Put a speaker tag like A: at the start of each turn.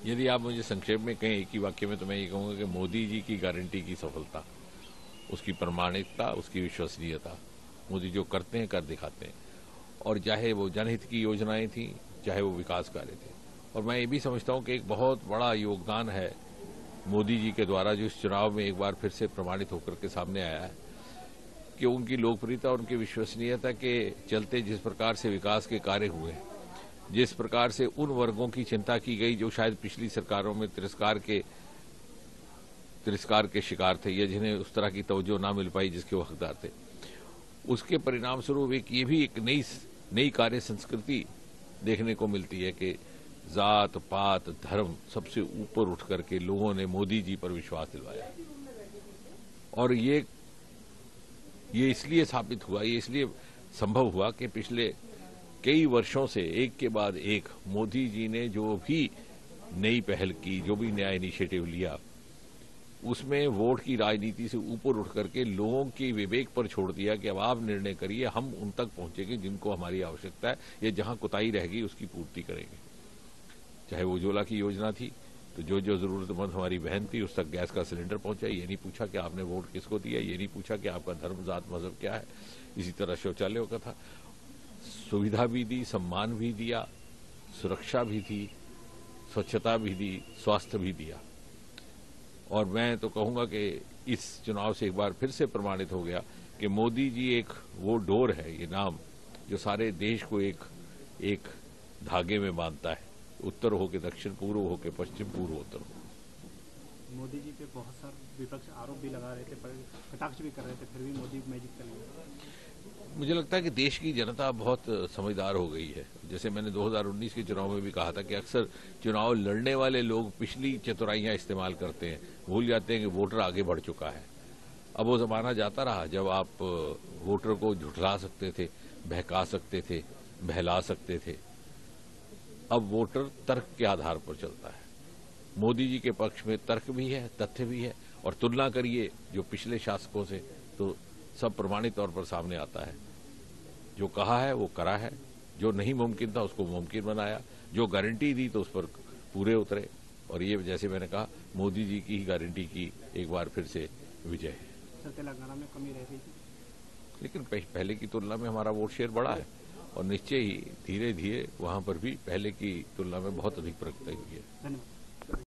A: यदि आप मुझे संक्षेप में कहें एक ही वाक्य में, तो मैं ये कहूँगा कि मोदी जी की गारंटी की सफलता, उसकी प्रामाणिकता, उसकी विश्वसनीयता, मोदी जो करते हैं कर दिखाते हैं, और चाहे वो जनहित की योजनाएं थी, चाहे वो विकास कार्य थे। और मैं ये भी समझता हूँ कि एक बहुत बड़ा योगदान है मोदी जी के द्वारा, जो इस चुनाव में एक बार फिर से प्रमाणित होकर के सामने आया है, कि उनकी लोकप्रियता और उनकी विश्वसनीयता के चलते जिस प्रकार से विकास के कार्य हुए, जिस प्रकार से उन वर्गों की चिंता की गई जो शायद पिछली सरकारों में तिरस्कार के शिकार थे, या जिन्हें उस तरह की तवज्जो ना मिल पाई जिसके वो हकदार थे, उसके परिणाम स्वरूप ये भी एक नई कार्य संस्कृति देखने को मिलती है कि जात पात धर्म सबसे ऊपर उठ करके लोगों ने मोदी जी पर विश्वास दिलवाया। और ये इसलिए स्थापित हुआ, ये इसलिए संभव हुआ कि पिछले कई वर्षों से एक के बाद एक मोदी जी ने जो भी नई पहल की, जो भी नया इनिशिएटिव लिया, उसमें वोट की राजनीति से ऊपर उठ करके लोगों के विवेक पर छोड़ दिया कि अब आप निर्णय करिए, हम उन तक पहुंचेंगे जिनको हमारी आवश्यकता है, या जहां कोताही रहेगी उसकी पूर्ति करेंगे। चाहे वो उज्ज्वला की योजना थी, तो जो जरूरतमंद हमारी बहन थी उस तक गैस का सिलेंडर पहुंचा, ये नहीं पूछा कि आपने वोट किसको दिया, ये नहीं पूछा कि आपका धर्म जात मजहब क्या है। इसी तरह शौचालयों का था, सुविधा भी दी, सम्मान भी दिया, सुरक्षा भी दी, स्वच्छता भी दी, स्वास्थ्य भी दिया। और मैं तो कहूंगा कि इस चुनाव से एक बार फिर से प्रमाणित हो गया कि मोदी जी एक वो डोर है, ये नाम, जो सारे देश को एक धागे में बांधता है, उत्तर हो के दक्षिण, पूर्व हो के पश्चिम, पूर्व उत्तर हो।
B: मोदी जी पे बहुत सारे विपक्ष आरोप भी लगा रहे थे, कटाक्ष भी कर रहे थे, फिर भी मोदी मैजिक कर लिए।
A: मुझे लगता है कि देश की जनता बहुत समझदार हो गई है। जैसे मैंने 2019 के चुनाव में भी कहा था कि अक्सर चुनाव लड़ने वाले लोग पिछली चतुराइयां इस्तेमाल करते हैं, भूल जाते हैं कि वोटर आगे बढ़ चुका है। अब वो जमाना जाता रहा जब आप वोटर को झुठला सकते थे, बहका सकते थे, बहला सकते थे। अब वोटर तर्क के आधार पर चलता है। मोदी जी के पक्ष में तर्क भी है, तथ्य भी है, और तुलना करिए जो पिछले शासकों से, तो सब प्रमाणित तौर पर सामने आता है। जो कहा है वो करा है, जो नहीं मुमकिन था उसको मुमकिन बनाया, जो गारंटी दी तो उस पर पूरे उतरे। और ये जैसे मैंने कहा, मोदी जी की ही गारंटी की एक बार फिर से विजय है।
B: सर, तेलंगाना में कमी रह गई थी,
A: लेकिन पहले की तुलना में हमारा वोट शेयर बढ़ा है, और निश्चय ही धीरे धीरे वहां पर भी पहले की तुलना में बहुत अधिक प्रगति हुई है।
B: धन्यवाद।